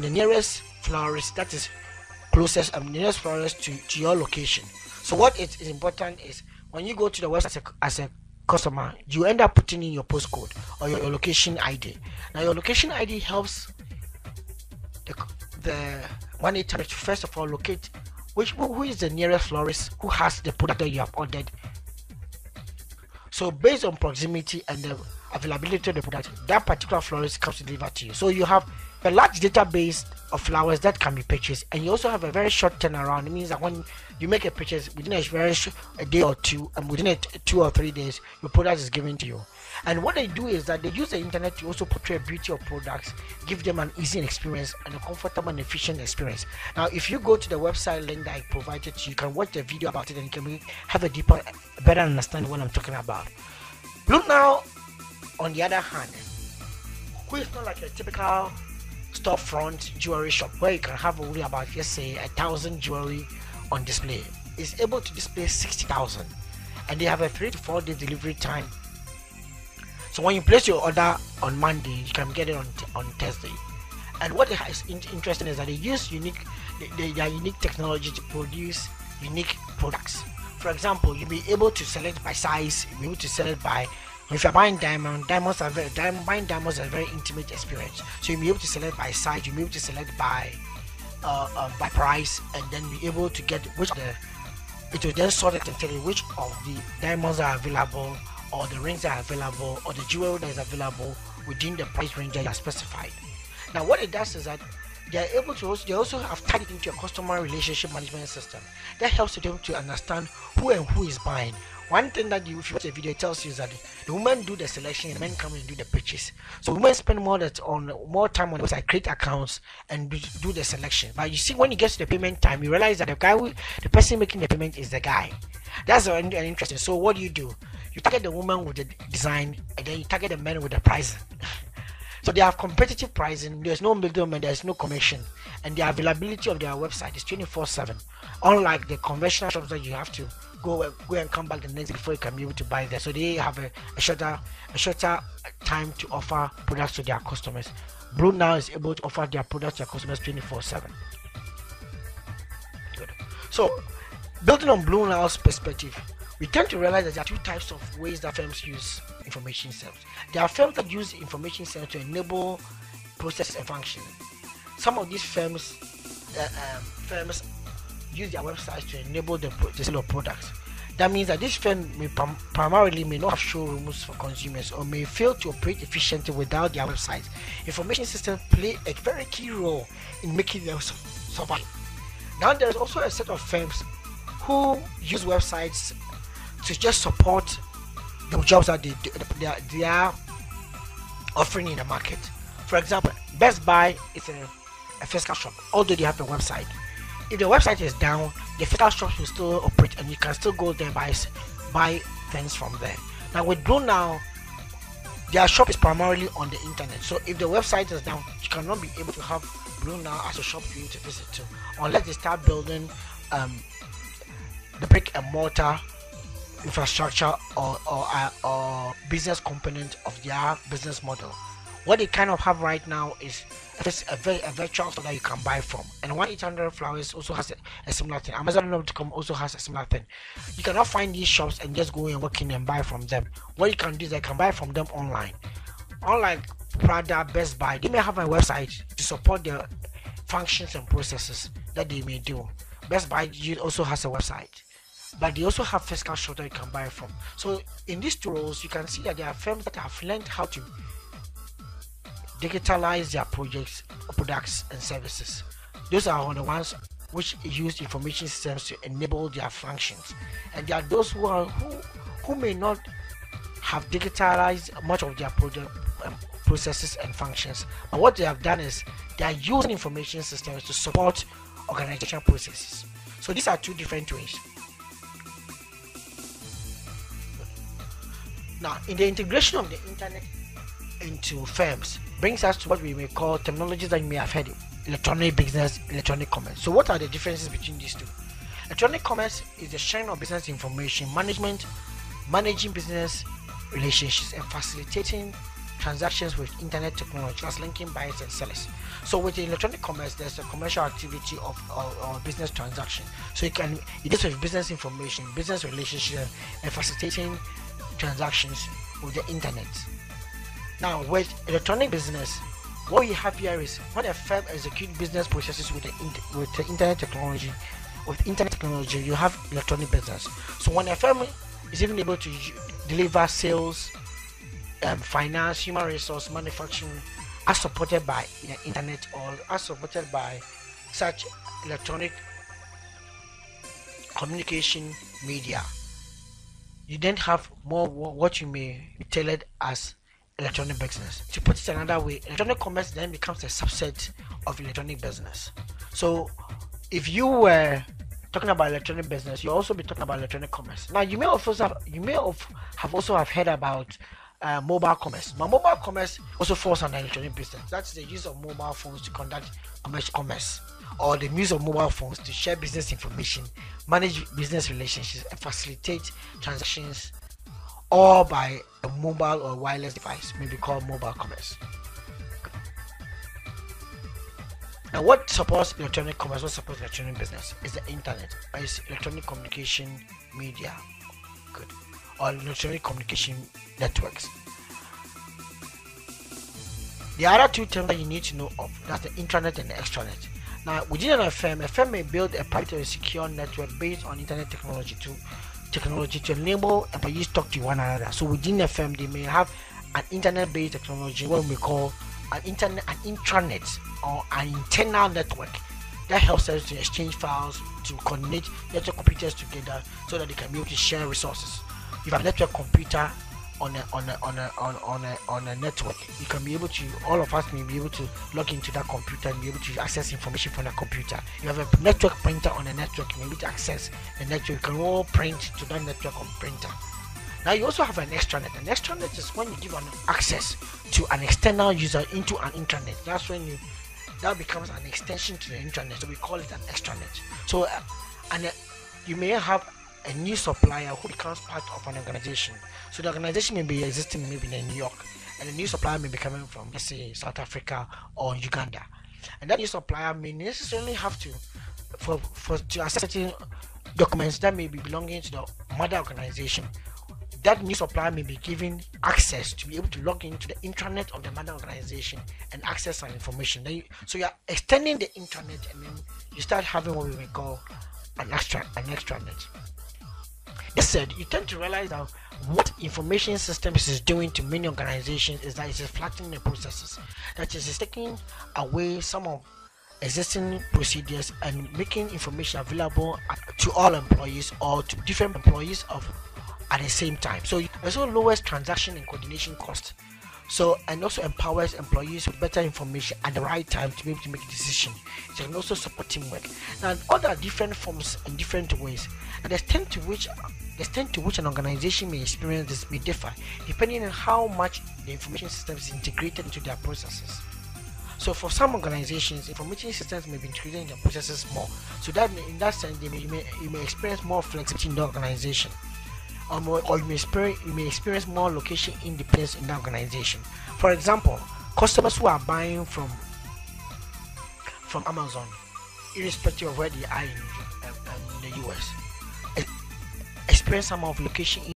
the nearest florist that is closest nearest florist to your location. So what is important is when you go to the website as a customer, you end up putting in your postcode or your location ID. Now your location ID helps the money to first of all locate who is the nearest florist who has the product that you have ordered. So based on proximity and the availability of the product, that particular florist comes to deliver to you. So you have a large database of flowers that can be purchased, and you also have a very short turnaround. It means that when you make a purchase within a day or two, and within 2 or 3 days, your product is given to you. And what they do is that they use the internet to also portray beauty of products, give them an easy experience and a comfortable and efficient experience. Now, if you go to the website link that I provided to you, you can watch the video about it and you can have a better understanding what I'm talking about. Look now, on the other hand, who is not like a typical storefront jewelry shop where you can have only about, let's say, 1,000 jewelry on display, is able to display 60,000, and they have a 3 to 4 day delivery time. So when you place your order on Monday, you can get it on Thursday. And what is interesting is that they use unique technology to produce unique products. For example, you'll be able to select by size, you'll be able to select by, if you're buying buying diamonds is a very intimate experience. So you'll be able to select by size, you'll be able to select by price, and then be able to get it will then sort it and tell you which of the diamonds are available, or the rings are available, or the jewelry that is available within the price range that you have specified. Now what it does is that they are able to they also have tied it into a customer relationship management system that helps them to understand who is buying. One thing that if you watch the video, it tells you is that the women do the selection and the men come and do the purchase. So women spend more time on the website, create accounts and do the selection. But you see, when you get to the payment time, you realize that the person making the payment is the guy. That's interesting. So what do? You target the woman with the design, and then you target the men with the pricing. So they have competitive pricing, there's no middleman, there's no commission, and the availability of their website is 24/7. Unlike the conventional shops that you have to go and come back the next day before you can be able to buy there. So they have a shorter time to offer products to their customers. Blue Now is able to offer their products to their customers 24/7. Good. So building on Blue Now's perspective, we tend to realize that there are 2 types of ways that firms use information systems. There are firms that use information systems to enable processes and functions. Some of these firms use their websites to enable the sale of products. That means that this firm primarily may not have showrooms for consumers or may fail to operate efficiently without their websites. Information systems play a very key role in making them survive. Now there is also a set of firms who use websites to just support the jobs that they are offering in the market. For example, Best Buy is a physical shop, although they have a website. If the website is down, the physical shops will still operate, and you can still go there and buy things from there. Now with Blue Now, their shop is primarily on the internet. So if the website is down, you cannot be able to have Blue Now as a shop for you to visit to, unless they start building the brick and mortar infrastructure or business component of their business model. What they kind of have right now is a virtual store that you can buy from, and 1-800-Flowers also has a similar thing. Amazon.com also has a similar thing. You cannot find these shops and just go and walk in and buy from them. What you can do is I can buy from them online. Unlike Prada, Best Buy, they may have a website to support their functions and processes that they may do. Best Buy also has a website, but they also have physical shops that you can buy from. So in these 2 roles, you can see that there are firms that have learned how to digitalize their products and services. Those are the ones which use information systems to enable their functions, and there are those who may not have digitalized much of their product processes and functions, but what they have done is they are using information systems to support organizational processes. So these are 2 different ways. Now, in the integration of the internet into firms brings us to what we may call technologies that you may have heard: electronic business, electronic commerce. So what are the differences between these 2? Electronic commerce is the sharing of business information management, managing business relationships, and facilitating transactions with internet technology, that's linking buyers and sellers. So with electronic commerce, there's a commercial activity of or business transaction. So it deals with business information, business relationship, and facilitating transactions with the internet. Now with electronic business, what we have here is when a firm executes business processes with the internet technology. With internet technology, you have electronic business. So when a firm is even able to deliver sales, finance, human resource, manufacturing, as supported by the internet or as supported by such electronic communication media, you then have more what you may be tailored as electronic business. To put it another way, electronic commerce then becomes a subset of electronic business. So if you were talking about electronic business, you also be talking about electronic commerce. Now you may have also heard about mobile commerce. Now mobile commerce also falls under electronic business. That's the use of mobile phones to conduct commerce, or the use of mobile phones to share business information, manage business relationships, and facilitate transactions, all by a mobile or wireless device, may be called mobile commerce. Now, what supports electronic commerce, what supports electronic business is the internet, or is electronic communication media, good, or electronic communication networks. The other two terms that you need to know of, that's the intranet and the extranet. Now, within a firm may build a private or secure network based on internet technology to enable employees to talk to one another. So within a firm, they may have an internet-based technology, what we call an intranet or an internal network that helps us to exchange files, to coordinate network computers together so that they can be able to share resources. If you have a network computer on a network, you can be able to, all of us may be able to log into that computer and be able to access information from the computer. You have a network printer on a network, you may be able to access the network. You can all print to that network on printer. Now you also have an extranet. An extranet is when you give an access to an external user into an intranet. That's when that becomes an extension to the intranet. So we call it an extranet. So you may have a new supplier who becomes part of an organization. So the organization may be existing maybe in New York, and the new supplier may be coming from, let's say, South Africa or Uganda. And that new supplier may necessarily have to access certain documents that may be belonging to the mother organization. That new supplier may be given access to be able to log into the intranet of the mother organization and access some information. So you are extending the intranet, and then you start having what we may call an extranet. That said, you tend to realize that what information systems is doing to many organizations is that it is flattening the processes. That is, it's taking away some of existing procedures and making information available to all employees or to different employees at the same time. So it also lowers transaction and coordination costs. So, and also empowers employees with better information at the right time to be able to make a decision. It can also support teamwork. Now, all the different forms in different ways, and the extent to which an organization may experience this may differ depending on how much the information system is integrated into their processes. So for some organizations, information systems may be integrated in their processes more. So that in that sense, you may experience more flexibility in the organization. Or you may experience more location independence in the organization. For example, customers who are buying from Amazon, irrespective of where they are in the US, experience some of location